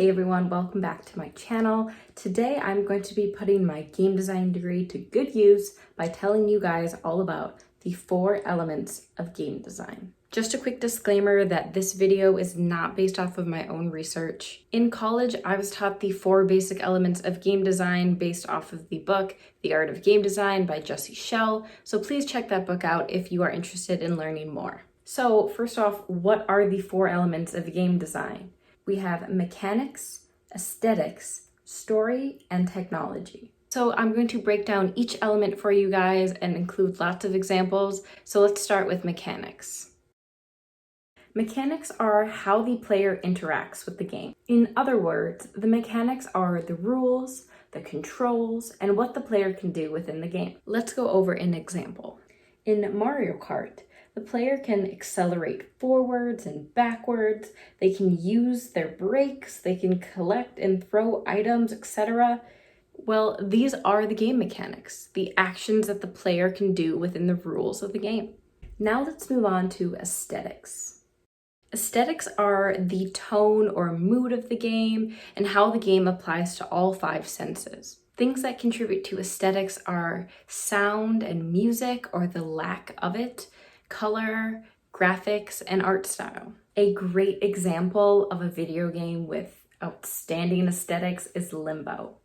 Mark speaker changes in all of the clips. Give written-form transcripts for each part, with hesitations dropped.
Speaker 1: Hey everyone, welcome back to my channel. Today I'm going to be putting my game design degree to good use by telling you guys all about the 4 elements of game design. Just a quick disclaimer that this video is not based off of my own research. In college, I was taught the 4 basic elements of game design based off of the book, The Art of Game Design by Schell, so please check that book out if you are interested in learning more. So first off, what are the 4 elements of game design? We have mechanics, aesthetics, story, and technology. So I'm going to break down each element for you guys and include lots of examples. So let's start with mechanics. Mechanics are how the player interacts with the game. In other words, the mechanics are the rules, the controls, and what the player can do within the game. Let's go over an example. In Mario Kart, the player can accelerate forwards and backwards, they can use their brakes, they can collect and throw items, etc. Well, these are the game mechanics, the actions that the player can do within the rules of the game. Now let's move on to aesthetics. Aesthetics are the tone or mood of the game and how the game applies to all 5 senses. Things that contribute to aesthetics are sound and music or the lack of it, color, graphics, and art style. A great example of a video game with outstanding aesthetics is Limbo.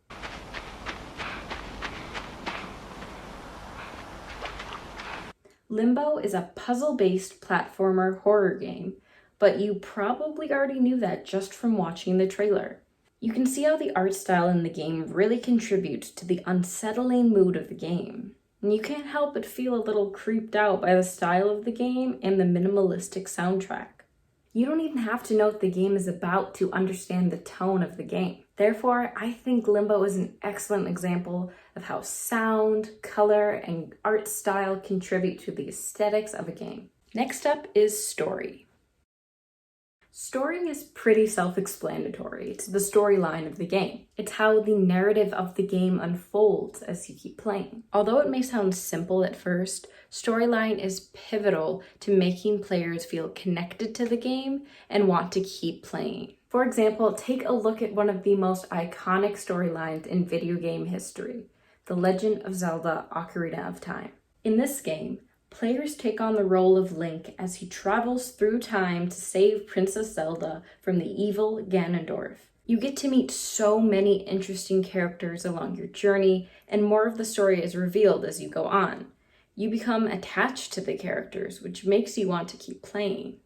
Speaker 1: Limbo is a puzzle-based platformer horror game, but you probably already knew that just from watching the trailer. You can see how the art style in the game really contributes to the unsettling mood of the game. And you can't help but feel a little creeped out by the style of the game and the minimalistic soundtrack. You don't even have to know what the game is about to understand the tone of the game. Therefore, I think Limbo is an excellent example of how sound, color, and art style contribute to the aesthetics of a game. Next up is story. Story is pretty self-explanatory. It's the storyline of the game. It's how the narrative of the game unfolds as you keep playing. Although it may sound simple at first, storyline is pivotal to making players feel connected to the game and want to keep playing. For example, take a look at one of the most iconic storylines in video game history, The Legend of Zelda: Ocarina of Time. In this game, players take on the role of Link as he travels through time to save Princess Zelda from the evil Ganondorf. You get to meet so many interesting characters along your journey, and more of the story is revealed as you go on. You become attached to the characters, which makes you want to keep playing.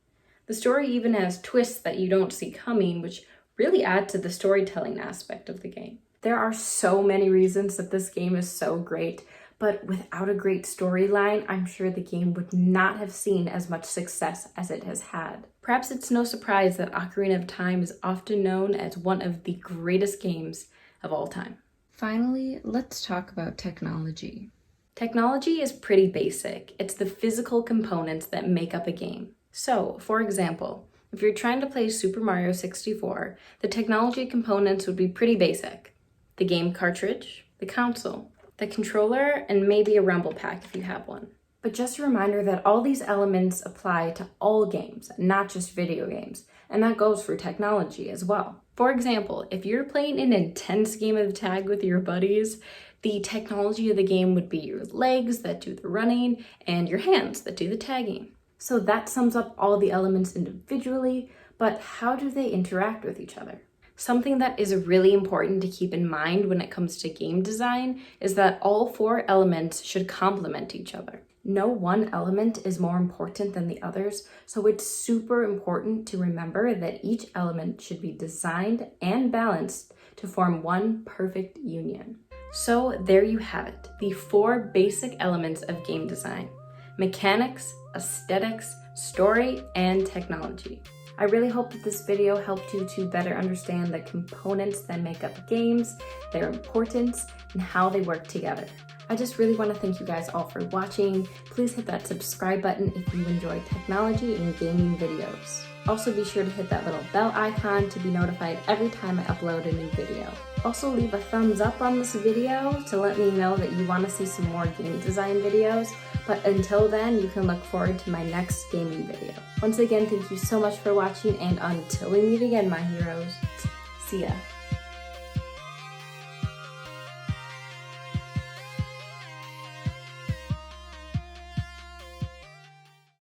Speaker 1: The story even has twists that you don't see coming, which really add to the storytelling aspect of the game. There are so many reasons that this game is so great, but without a great storyline, I'm sure the game would not have seen as much success as it has had. Perhaps it's no surprise that Ocarina of Time is often known as one of the greatest games of all time. Finally, let's talk about technology. Technology is pretty basic. It's the physical components that make up a game. So, for example, if you're trying to play Super Mario 64, the technology components would be pretty basic. The game cartridge, the console, the controller, and maybe a rumble pack if you have one. But just a reminder that all these elements apply to all games, not just video games, and that goes for technology as well. For example, if you're playing an intense game of tag with your buddies, the technology of the game would be your legs that do the running and your hands that do the tagging. So that sums up all the elements individually, but how do they interact with each other? Something that is really important to keep in mind when it comes to game design is that all 4 elements should complement each other. No one element is more important than the others, so it's super important to remember that each element should be designed and balanced to form one perfect union. So there you have it, the 4 basic elements of game design: mechanics, aesthetics, story, and technology. I really hope that this video helped you to better understand the components that make up games, their importance, and how they work together. I just really want to thank you guys all for watching. Please hit that subscribe button if you enjoy technology and gaming videos. Also be sure to hit that little bell icon to be notified every time I upload a new video. Also leave a thumbs up on this video to let me know that you want to see some more game design videos. But until then, you can look forward to my next gaming video. Once again, thank you so much for watching, and until we meet again, my heroes, see See ya.